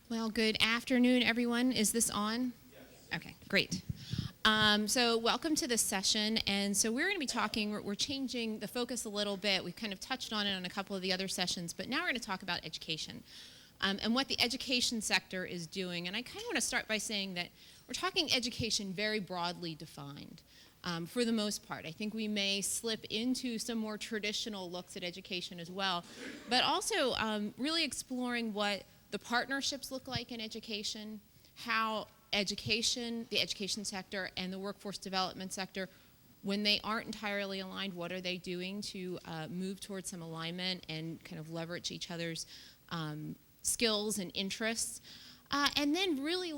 Well, good afternoon, everyone. Is this on? Yes. Okay, great. So welcome to this session. And so we're going to be talking, we're changing the focus a little bit. We've kind of touched on it on a couple of the other sessions, but now we're going to talk about education and what the education sector is doing. And I kind of want to start by saying that we're talking education very broadly defined. For the most part. I think we may slip into some more traditional looks at education as well, but also really exploring what the partnerships look like in education, how education, the education sector and the workforce development sector, when they aren't entirely aligned, what are they doing to move towards some alignment and kind of leverage each other's skills and interests, and then really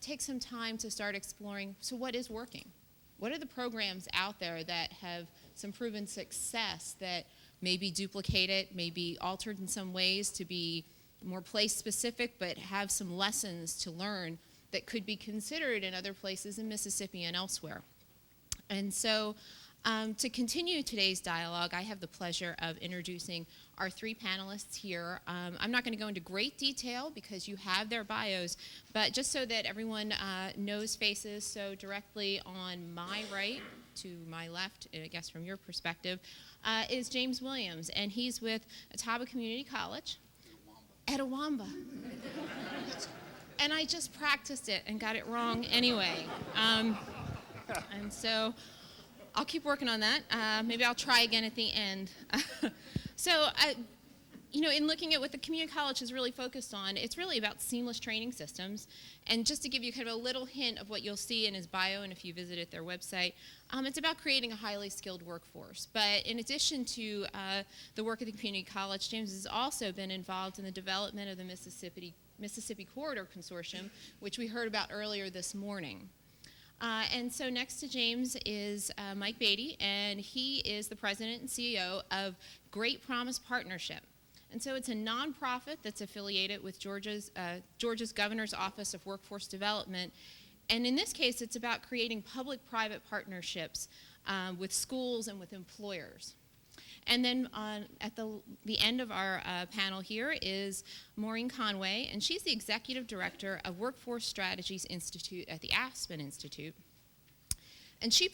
take some time to start exploring, so what is working? What are the programs out there that have some proven success that may be duplicated, may be altered in some ways to be more place-specific, but have some lessons to learn that could be considered in other places in Mississippi and elsewhere? And so to continue today's dialogue, I have the pleasure of introducing our three panelists here. I'm not going to go into great detail because you have their bios, but just so that everyone knows faces, so directly on my right to my left, I guess from your perspective, is James Williams, and he's with Etowah Community College. Etowah. And I just practiced it and got it wrong anyway. And so I'll keep working on that. Maybe I'll try again at the end. So, in looking at what the community college is really focused on, it's really about seamless training systems. And just to give you kind of a little hint of what you'll see in his bio, and if you visited their website, it's about creating a highly skilled workforce. But in addition to the work at the community college, James has also been involved in the development of the Mississippi Corridor Consortium, which we heard about earlier this morning. And so next to James is Mike Beatty, and he is the president and CEO of Great Promise Partnership. And so it's a nonprofit that's affiliated with Georgia's Governor's Office of Workforce Development. And in this case, it's about creating public-private partnerships with schools and with employers. And then at the end of our panel here is Maureen Conway, and she's the Executive Director of Workforce Strategies Institute at the Aspen Institute. And she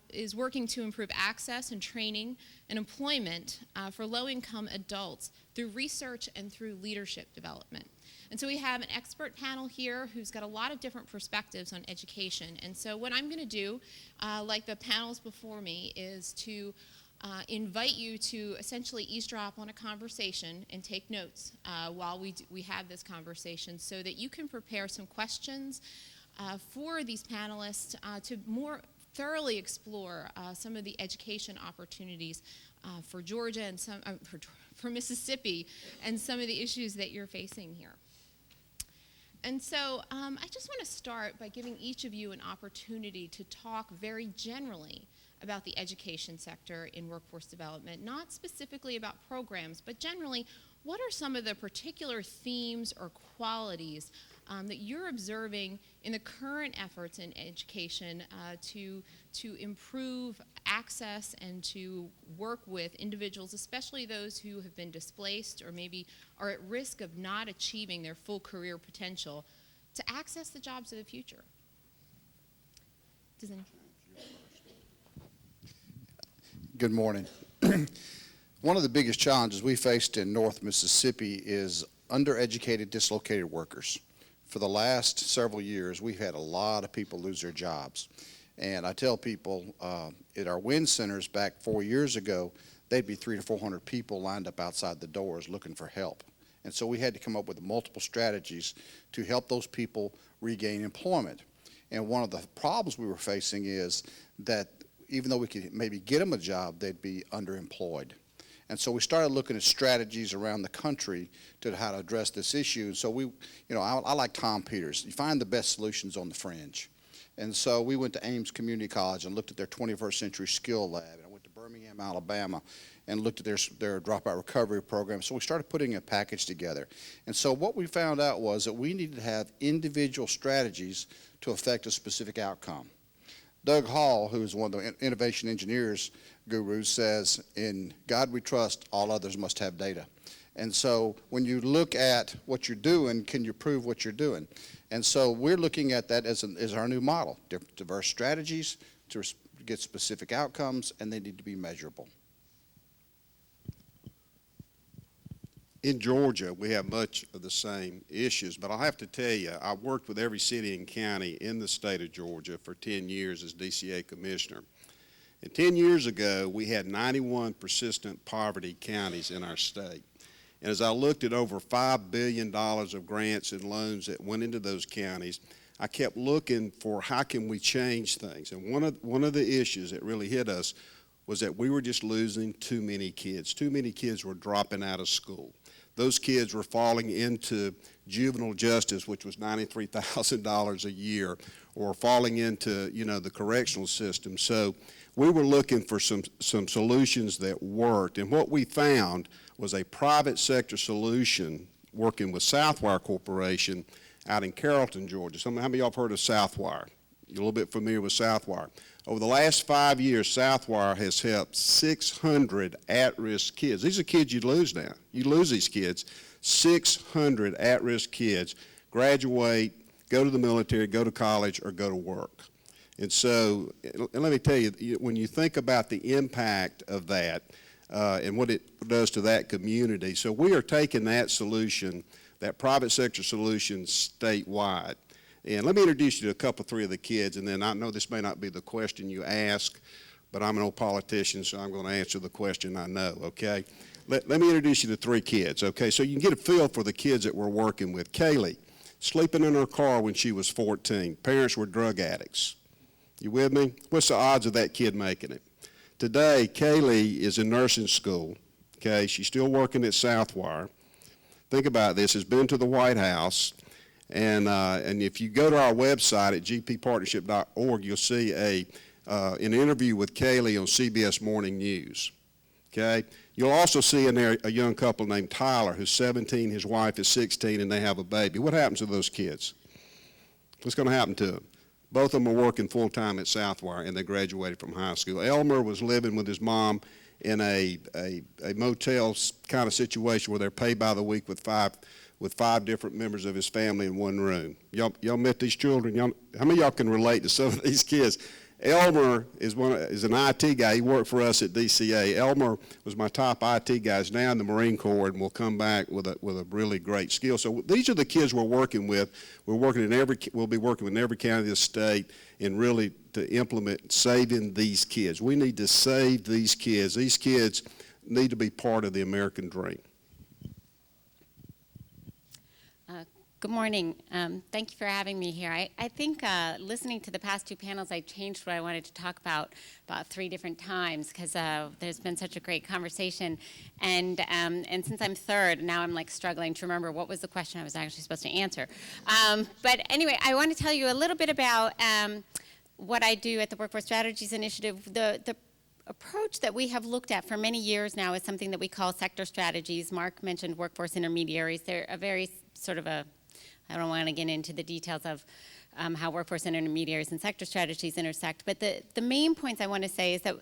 is working to improve access and training and employment for low-income adults through research and through leadership development. And so we have an expert panel here who's got a lot of different perspectives on education. And so what I'm going to do, like the panels before me, is to invite you to essentially eavesdrop on a conversation and take notes while we have this conversation, so that you can prepare some questions for these panelists to more thoroughly explore some of the education opportunities for Georgia and for Mississippi, and some of the issues that you're facing here. And so I just want to start by giving each of you an opportunity to talk very generally about the education sector in workforce development, not specifically about programs, but generally, what are some of the particular themes or qualities that you're observing in the current efforts in education to improve access and to work with individuals, especially those who have been displaced or maybe are at risk of not achieving their full career potential, to access the jobs of the future? Good morning. One of the biggest challenges we faced in North Mississippi is undereducated, dislocated workers. For the last several years, we've had a lot of people lose their jobs. And I tell people at our WIN centers back 4 years ago, they'd be 300 to 400 people lined up outside the doors looking for help. And so we had to come up with multiple strategies to help those people regain employment. And one of the problems we were facing is that even though we could maybe get them a job, they'd be underemployed. And so we started looking at strategies around the country to how to address this issue. And so I like Tom Peters. You find the best solutions on the fringe. And so we went to Ames Community College and looked at their 21st Century Skill Lab. And I went to Birmingham, Alabama, and looked at their dropout recovery program. So we started putting a package together. And so what we found out was that we needed to have individual strategies to affect a specific outcome. Doug Hall, who is one of the innovation engineers gurus, says, "In God we trust, all others must have data." And so when you look at what you're doing, can you prove what you're doing? And so we're looking at that as our new model, diverse strategies to get specific outcomes, and they need to be measurable. In Georgia, we have much of the same issues, but I'll have to tell you, I worked with every city and county in the state of Georgia for 10 years as DCA commissioner. And 10 years ago, we had 91 persistent poverty counties in our state. And as I looked at over $5 billion of grants and loans that went into those counties, I kept looking for how can we change things. And one of the issues that really hit us was that we were just losing too many kids. Too many kids were dropping out of school. Those kids were falling into juvenile justice, which was $93,000 a year, or falling into, the correctional system. So we were looking for some solutions that worked. And what we found was a private sector solution working with Southwire Corporation out in Carrollton, Georgia. How many of y'all have heard of Southwire? You're a little bit familiar with Southwire. Over the last 5 years, Southwire has helped 600 at-risk kids. These are kids you'd lose now. You lose these kids. 600 at-risk kids graduate, go to the military, go to college, or go to work. And so, and let me tell you, when you think about the impact of that and what it does to that community, so we are taking that solution, that private sector solution, statewide. And let me introduce you to a couple, three of the kids, and then I know this may not be the question you ask, but I'm an old politician, so I'm going to answer the question I know, okay? Let me introduce you to three kids, okay? So you can get a feel for the kids that we're working with. Kaylee, sleeping in her car when she was 14. Parents were drug addicts. You with me? What's the odds of that kid making it? Today, Kaylee is in nursing school, okay? She's still working at Southwire. Think about this, has been to the White House, and if you go to our website at gppartnership.org, you'll see an interview with Kaylee on CBS Morning News, okay? You'll also see in there a young couple named Tyler, who's 17, his wife is 16, and they have a baby. What happens to those kids? What's going to happen to them? Both of them are working full-time at Southwire, and they graduated from high school. Elmer was living with his mom in a motel kind of situation where they're paid by the week with five different members of his family in one room. Y'all met these children? How many of y'all can relate to some of these kids? Elmer is an IT guy. He worked for us at DCA. Elmer was my top IT guy. He's now in the Marine Corps and will come back with a really great skill. So these are the kids we're working with. We'll be working in every county of the state and really to implement saving these kids. We need to save these kids. These kids need to be part of the American dream. Good morning. Thank you for having me here. I think listening to the past two panels, I changed what I wanted to talk about 3 different times because there's been such a great conversation. And since I'm third, now I'm like struggling to remember what was the question I was actually supposed to answer. But anyway, I want to tell you a little bit about what I do at the Workforce Strategies Initiative. The approach that we have looked at for many years now is something that we call sector strategies. Mark mentioned workforce intermediaries. They're a very sort of I don't want to get into the details of how workforce intermediaries and sector strategies intersect, but the main points I want to say is that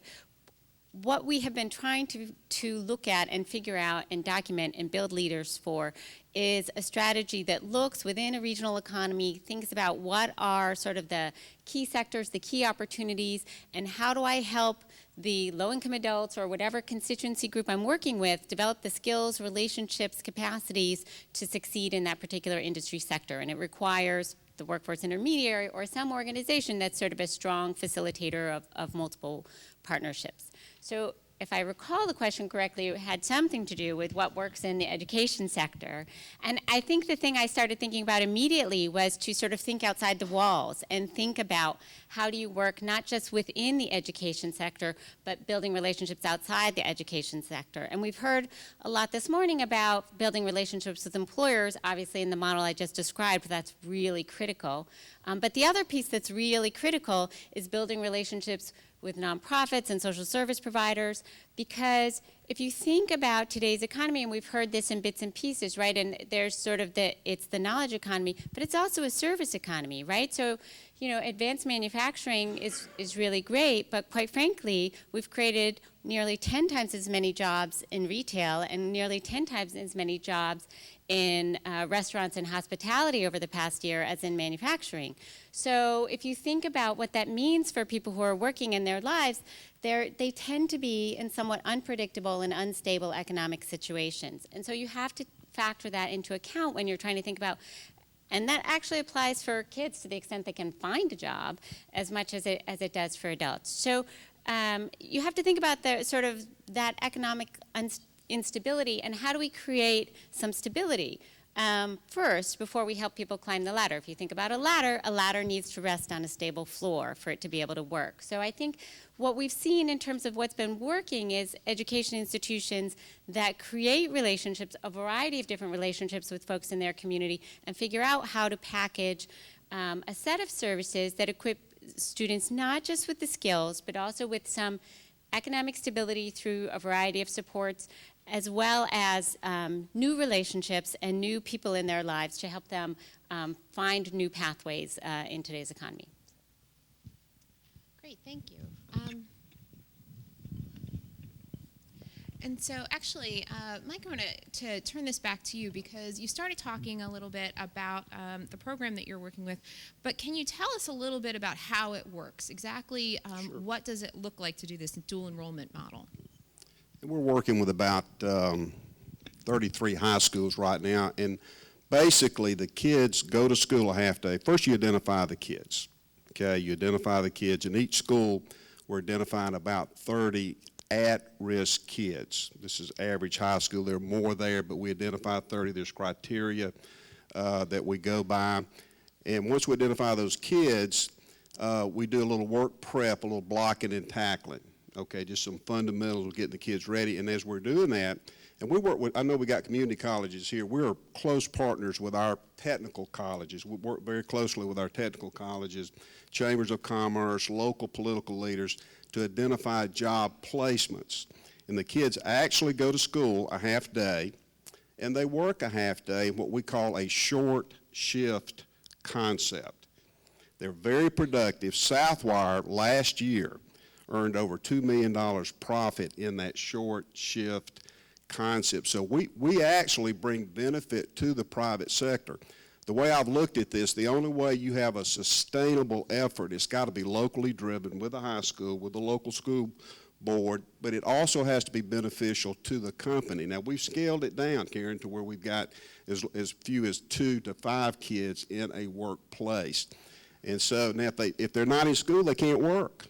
what we have been trying to look at and figure out and document and build leaders for is a strategy that looks within a regional economy, thinks about what are sort of the key sectors, the key opportunities, and how do I help the low-income adults or whatever constituency group I'm working with develop the skills, relationships, capacities to succeed in that particular industry sector. And it requires the workforce intermediary or some organization that's sort of a strong facilitator of multiple partnerships. So if I recall the question correctly, it had something to do with what works in the education sector. And I think the thing I started thinking about immediately was to sort of think outside the walls and think about how do you work not just within the education sector, but building relationships outside the education sector. And we've heard a lot this morning about building relationships with employers. Obviously, in the model I just described, that's really critical. But the other piece that's really critical is building relationships with nonprofits and social service providers, because if you think about today's economy, and we've heard this in bits and pieces, right, and there's sort of it's the knowledge economy, but it's also a service economy, right? So, you know, advanced manufacturing is really great, but quite frankly, we've created nearly 10 times as many jobs in retail and nearly 10 times as many jobs in restaurants and hospitality over the past year as in manufacturing. So if you think about what that means for people who are working in their lives, they tend to be in somewhat unpredictable and unstable economic situations. And so you have to factor that into account when you're trying to think about, and that actually applies for kids to the extent they can find a job as much as it does for adults. So you have to think about the sort of that economic instability, and how do we create some stability first before we help people climb the ladder. If you think about a ladder needs to rest on a stable floor for it to be able to work. So I think what we've seen in terms of what's been working is education institutions that create relationships, a variety of different relationships with folks in their community, and figure out how to package a set of services that equip students not just with the skills, but also with some economic stability through a variety of supports, as well as new relationships and new people in their lives to help them find new pathways in today's economy. Great, thank you. And so actually, Mike, I want to turn this back to you because you started talking a little bit about the program that you're working with, but can you tell us a little bit about how it works? Exactly Sure. what does it look like to do this dual enrollment model? We're working with about 33 high schools right now, and basically the kids go to school a half day. First you identify the kids, okay? You identify the kids. In each school we're identifying about 30 at-risk kids. This is average high school. There are more there, but we identify 30. There's criteria that we go by. And once we identify those kids, we do a little work prep, a little blocking and tackling. Okay, just some fundamentals of getting the kids ready. And as we're doing that, and we work with, I know we got community colleges here. We're close partners with our technical colleges. We work very closely with our technical colleges, chambers of commerce, local political leaders to identify job placements. And the kids actually go to school a half day, and they work a half day in what we call a short shift concept. They're very productive. Southwire last year earned over $2 million profit in that short shift concept. So we actually bring benefit to the private sector. The way I've looked at this, the only way you have a sustainable effort, it's got to be locally driven with the high school, with the local school board, but it also has to be beneficial to the company. Now, we've scaled it down, Karen, to where we've got as few as 2 to 5 kids in a workplace. And so now if they're not in school, they can't work.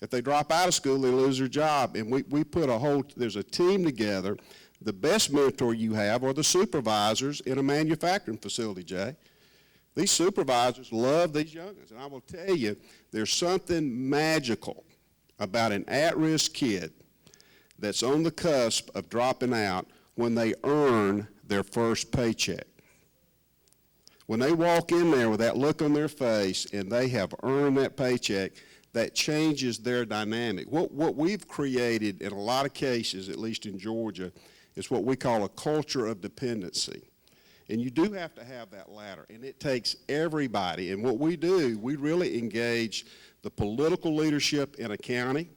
If they drop out of school, they lose their job. And we put there's a team together. The best mentor you have are the supervisors in a manufacturing facility, Jay. These supervisors love these youngins. And I will tell you, there's something magical about an at-risk kid that's on the cusp of dropping out when they earn their first paycheck. When they walk in there with that look on their face and they have earned that paycheck, that changes their dynamic. What we've created in a lot of cases, at least in Georgia, is what we call a culture of dependency. And you do have to have that ladder, and it takes everybody. And what we do, we really engage the political leadership in a county.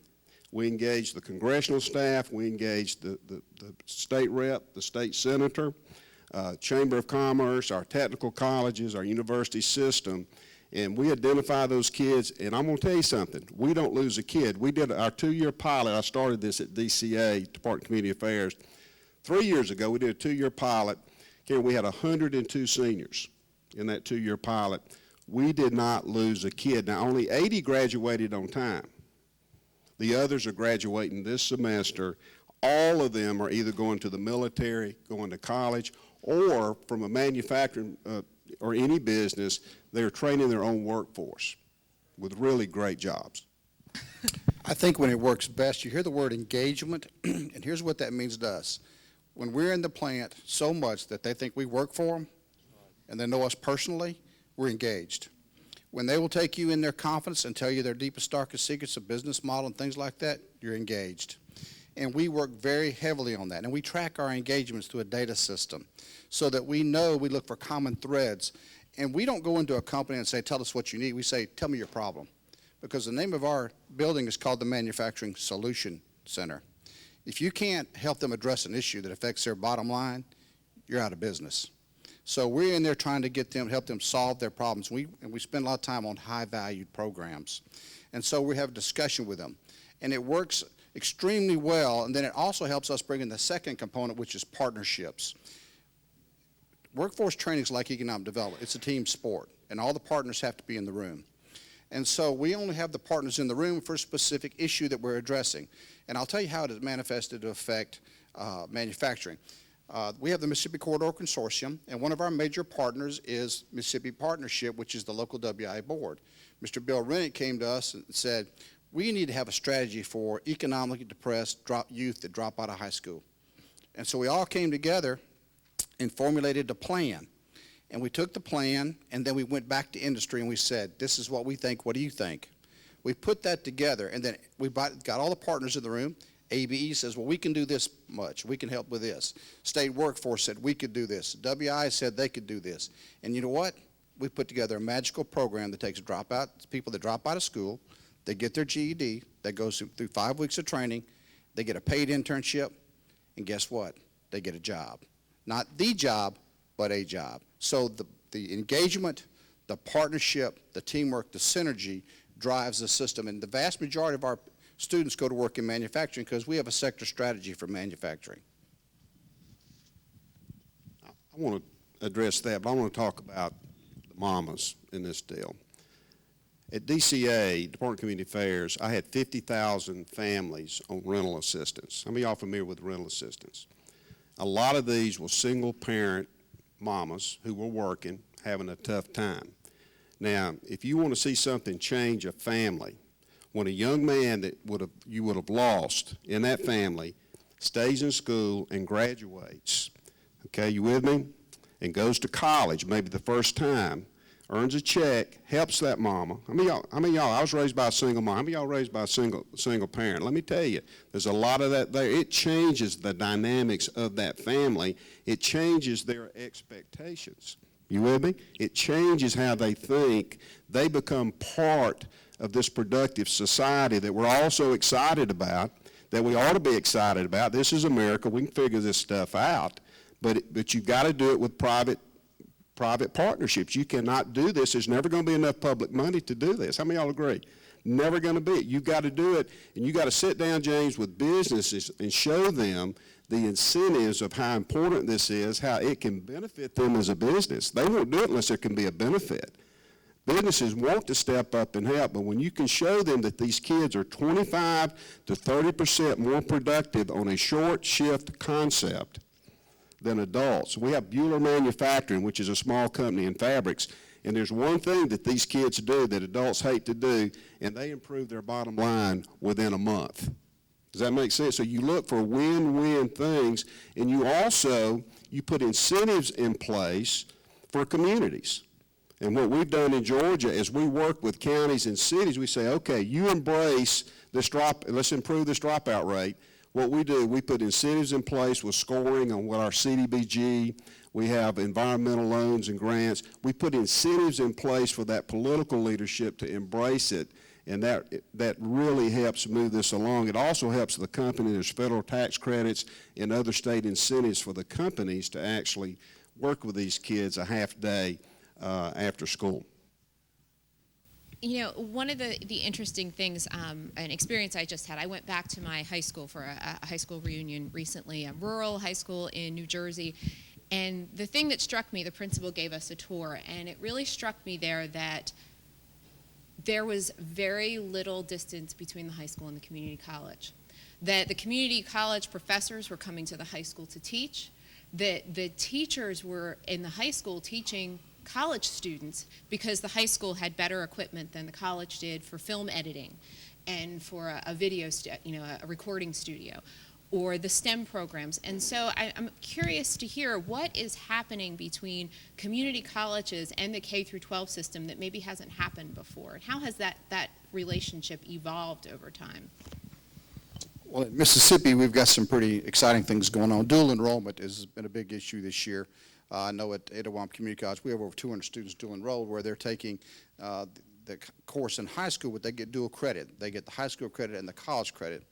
We engage the congressional staff. We engage the state rep, the state senator, Chamber of Commerce, our technical colleges, our university system. And we identify those kids, and I'm going to tell you something. We don't lose a kid. We did our 2-year pilot. I started this at DCA, Department of Community Affairs. 3 years ago, we did a 2-year pilot. Here we had 102 seniors in that 2-year pilot. We did not lose a kid. Now, only 80 graduated on time. The others are graduating this semester. All of them are either going to the military, going to college, or from a manufacturing or any business, they're training their own workforce with really great jobs. I think when it works best, you hear the word engagement, and here's what that means to us. When we're in the plant so much that they think we work for them and they know us personally, we're engaged. When they will take you in their confidence and tell you their deepest, darkest secrets of business model and things like that, you're engaged. And we work very heavily on that. And we track our engagements through a data system so that we know, we look for common threads. And we don't go into a company and say, tell us what you need. We say, tell me your problem. Because the name of our building is called the Manufacturing Solution Center. If you can't help them address an issue that affects their bottom line, you're out of business. So we're in there trying to get them, help them solve their problems. And we spend a lot of time on high-valued programs. And so we have a discussion with them. And it works extremely well, and then it also helps us bring in the second component, which is partnerships. Workforce training is like economic development. It's a team sport, and all the partners have to be in the room. And so we only have the partners in the room for a specific issue that we're addressing. And I'll tell you how it has manifested to affect manufacturing. We have the Mississippi Corridor Consortium, and one of our major partners is Mississippi Partnership, which is the local WIA board. Mr. Bill Rennick came to us and said, we need to have a strategy for economically depressed youth that drop out of high school. And so we all came together and formulated a plan. And we took the plan, and then we went back to industry and we said, this is what we think, what do you think? We put that together, and then we got all the partners in the room. ABE says, well, we can do this much. We can help with this. State Workforce said we could do this. WI said they could do this. And you know what? We put together a magical program that takes people that drop out of school. They get their GED. That goes through 5 weeks of training. They get a paid internship. And guess what? They get a job. Not the job, but a job. So the engagement, the partnership, the teamwork, the synergy drives the system. And the vast majority of our students go to work in manufacturing because we have a sector strategy for manufacturing. I want to address that, but I want to talk about the mamas in this deal. At DCA, Department of Community Affairs, I had 50,000 families on rental assistance. How many of y'all familiar with rental assistance? A lot of these were single-parent mamas who were working, having a tough time. Now, if you want to see something change a family, when a young man that you would have lost in that family stays in school and graduates, okay, you with me? And goes to college, maybe the first time, earns a check, helps that mama. How many of y'all, I was raised by a single mom. How many of y'all raised by a single parent? Let me tell you, there's a lot of that there. It changes the dynamics of that family. It changes their expectations. You with me? It changes how they think. They become part of this productive society that we're all so excited about, that we ought to be excited about. This is America. We can figure this stuff out. But you've got to do it with private partnerships. You cannot do this. There's never going to be enough public money to do this. How many of y'all agree? Never going to be. You've got to do it, and you've got to sit down, James, with businesses and show them the incentives of how important this is, how it can benefit them as a business. They won't do it unless there can be a benefit. Businesses want to step up and help, but when you can show them that these kids are 25 to 30% more productive on a short shift concept than adults. We have Bueller Manufacturing, which is a small company in fabrics, and there's one thing that these kids do that adults hate to do, and they improve their bottom line within a month. Does that make sense? So you look for win-win things, and you put incentives in place for communities. And what we've done in Georgia is we work with counties and cities. We say, okay, you embrace this let's improve this dropout rate. What we do, we put incentives in place with scoring on what our CDBG, we have environmental loans and grants. We put incentives in place for that political leadership to embrace it, and that really helps move this along. It also helps the company. There's federal tax credits and other state incentives for the companies to actually work with these kids a half day after school. You know, one of the interesting things, an experience I just had, I went back to my high school for a high school reunion recently, a rural high school in New Jersey, and the thing that struck me, the principal gave us a tour, and it really struck me there that there was very little distance between the high school and the community college. That the community college professors were coming to the high school to teach, that the teachers were in the high school teaching college students because the high school had better equipment than the college did for film editing and for a video, a recording studio. or the STEM programs. And so I'm curious to hear what is happening between community colleges and the K through 12 system that maybe hasn't happened before. And how has that relationship evolved over time? Well, in Mississippi, we've got some pretty exciting things going on. Dual enrollment has been a big issue this year. I know at K12 Community College, we have over 200 students dual enrolled where they're taking the course in high school, but they get dual credit. They get the high school credit and the college credit.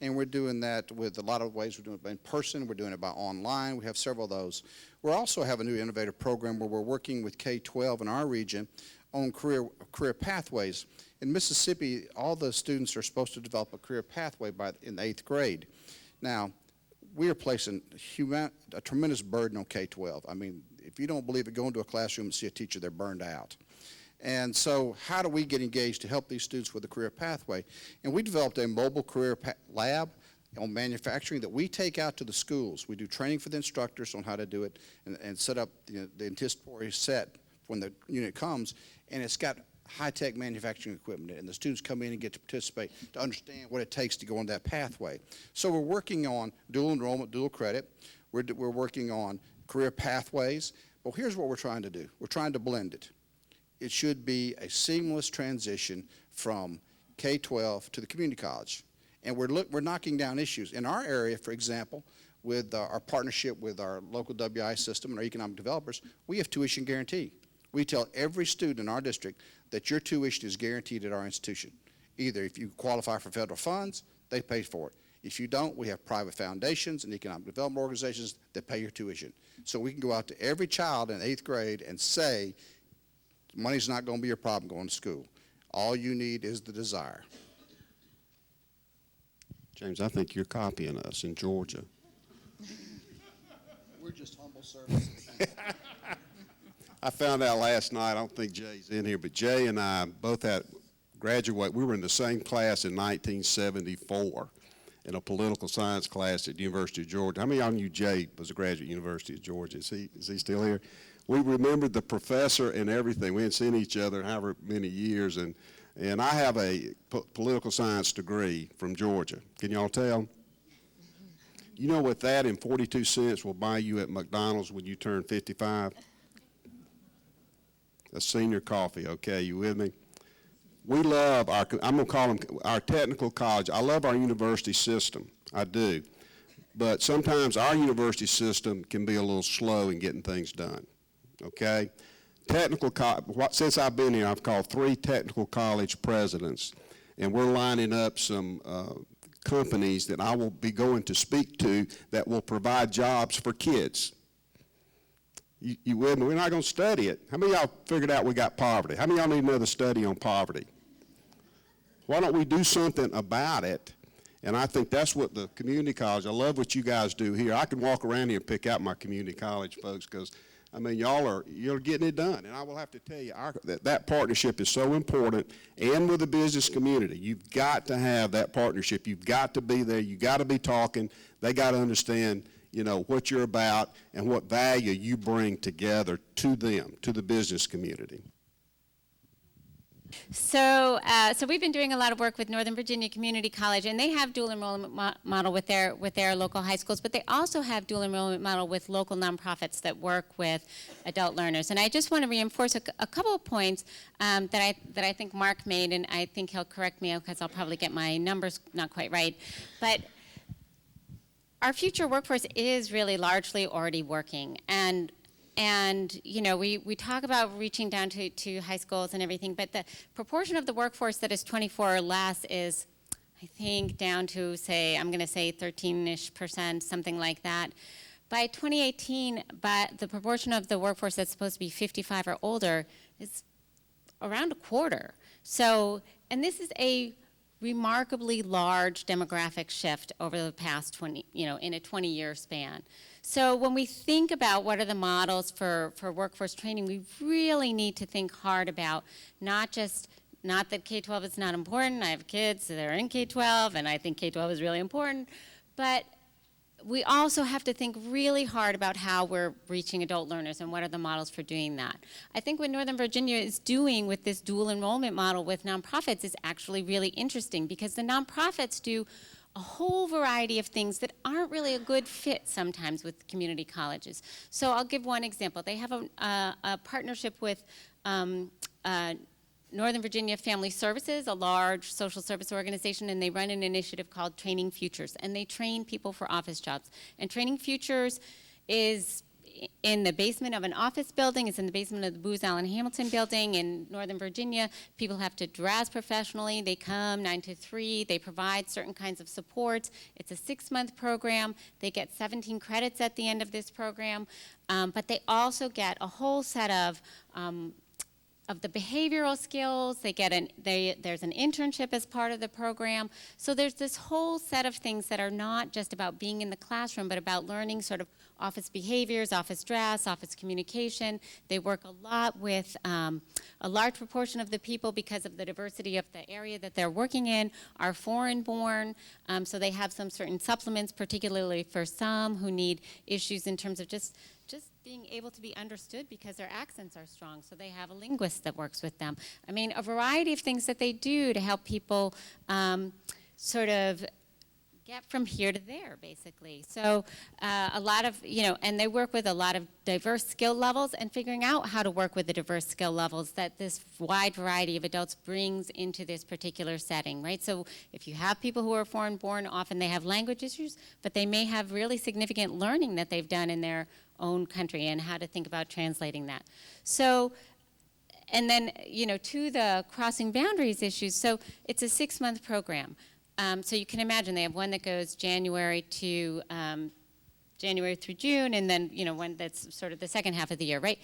And we're doing that with a lot of ways. We're doing it in person. We're doing it by online. We have several of those. We also have a new innovative program where we're working with K12 in our region on career pathways. In Mississippi, all the students are supposed to develop a career pathway in the 8th grade. Now, we are placing a tremendous burden on K12. I mean, if you don't believe it, go into a classroom and see a teacher, they're burned out. And so how do we get engaged to help these students with a career pathway? And we developed a mobile career lab on manufacturing that we take out to the schools. We do training for the instructors on how to do it and set up the anticipatory set when the unit comes. And it's got high-tech manufacturing equipment, and the students come in and get to participate to understand what it takes to go on that pathway. So we're working on dual enrollment, dual credit. We're working on career pathways. But here's what we're trying to do. We're trying to blend it. It should be a seamless transition from K-12 to the community college. And we're knocking down issues. In our area, for example, with our partnership with our local WI system and our economic developers, we have tuition guarantee. We tell every student in our district that your tuition is guaranteed at our institution. Either if you qualify for federal funds, they pay for it. If you don't, we have private foundations and economic development organizations that pay your tuition. So we can go out to every child in 8th grade and say, money's not going to be your problem going to school. All you need is the desire. James, I think you're copying us in Georgia. We're just humble servants. I found out last night, I don't think Jay's in here, but Jay and I both had graduate. We were in the same class in 1974 in a political science class at the University of Georgia. How many of y'all knew Jay was a graduate at the University of Georgia? Is he still here? We remembered the professor and everything. We hadn't seen each other in however many years, and I have a political science degree from Georgia. Can y'all tell? You know what that and 42 cents will buy you at McDonald's when you turn 55? A senior coffee, okay, you with me? We love I'm going to call them our technical college. I love our university system, I do. But sometimes our university system can be a little slow in getting things done, okay? Since I've been here, I've called 3 technical college presidents, and we're lining up some companies that I will be going to speak to that will provide jobs for kids. You with me? We're not going to study it. How many of y'all figured out we got poverty? How many of y'all need another study on poverty? Why don't we do something about it? And I think that's what the community college, I love what you guys do here. I can walk around here and pick out my community college folks because, I mean, you're getting it done. And I will have to tell you, that partnership is so important, and with the business community. You've got to have that partnership. You've got to be there. You've got to be talking. They got to understand, you know, what you're about and what value you bring together to them, to the business community. So we've been doing a lot of work with Northern Virginia Community College, and they have dual enrollment model with their local high schools, but they also have dual enrollment model with local nonprofits that work with adult learners. And I just want to reinforce a couple of points that I think Mark made, and I think he'll correct me because I'll probably get my numbers not quite right. But our future workforce is really largely already working, and you know, we talk about reaching down to high schools and everything, but the proportion of the workforce that is 24 or less is, I think, down to, say, I'm going to say 13-ish%, something like that. By 2018, but the proportion of the workforce that's supposed to be 55 or older is around a quarter. So, and this is a remarkably large demographic shift over the past 20, you know, in a 20-year span. So when we think about what are the models for workforce training, we really need to think hard about not that K-12 is not important. I have kids that are in K-12, and I think K-12 is really important, but we also have to think really hard about how we're reaching adult learners and what are the models for doing that. I think what Northern Virginia is doing with this dual enrollment model with nonprofits is actually really interesting, because the nonprofits do a whole variety of things that aren't really a good fit sometimes with community colleges. So I'll give one example. They have a partnership with Northern Virginia Family Services, a large social service organization, and they run an initiative called Training Futures, and they train people for office jobs. And Training Futures is in the basement of an office building. It's in the basement of the Booz Allen Hamilton building in Northern Virginia. People have to dress professionally. They come 9 to 3. They provide certain kinds of supports. It's a 6-month program. They get 17 credits at the end of this program, but they also get a whole set of the behavioral skills. They get there's an internship as part of the program. So there's this whole set of things that are not just about being in the classroom, but about learning sort of office behaviors, office dress, office communication. They work a lot with a large proportion of the people, because of the diversity of the area that they're working in, are foreign-born. So they have some certain supplements, particularly for some who need issues in terms of just being able to be understood because their accents are strong. So they have a linguist that works with them. I mean, a variety of things that they do to help people sort of get from here to there, basically. So a lot of, and they work with a lot of diverse skill levels, and figuring out how to work with the diverse skill levels that this wide variety of adults brings into this particular setting, right? So if you have people who are foreign-born, often they have language issues, but they may have really significant learning that they've done in their own country, and how to think about translating that. So, and then, to the crossing boundaries issues, so it's a 6-month program. So you can imagine they have one that goes January through June, and then, one that's sort of the second half of the year, right?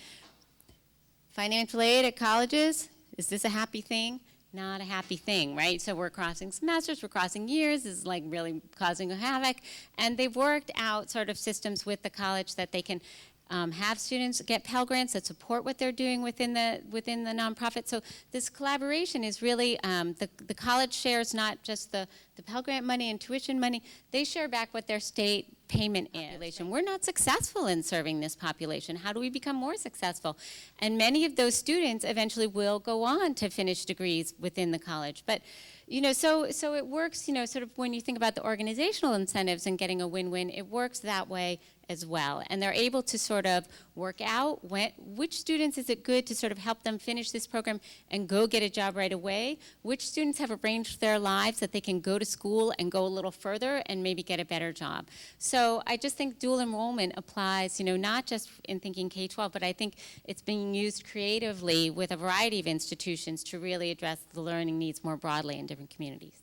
Financial aid at colleges, is this a happy thing? Not a happy thing, right? So we're crossing semesters, we're crossing years, this is like really causing a havoc. And they've worked out sort of systems with the college that they can have students get Pell Grants that support what they're doing within the nonprofit. So this collaboration is really, the college shares not just the Pell Grant money and tuition money, they share back what their state payment is. We're not successful in serving this population. How do we become more successful? And many of those students eventually will go on to finish degrees within the college. But so it works, sort of when you think about the organizational incentives and getting a win-win, it works that way as well. And they're able to sort of work out which students is it good to sort of help them finish this program and go get a job right away, which students have arranged their lives that they can go to school and go a little further and maybe get a better job. So I just think dual enrollment applies, not just in thinking K-12, but I think it's being used creatively with a variety of institutions to really address the learning needs more broadly in different communities.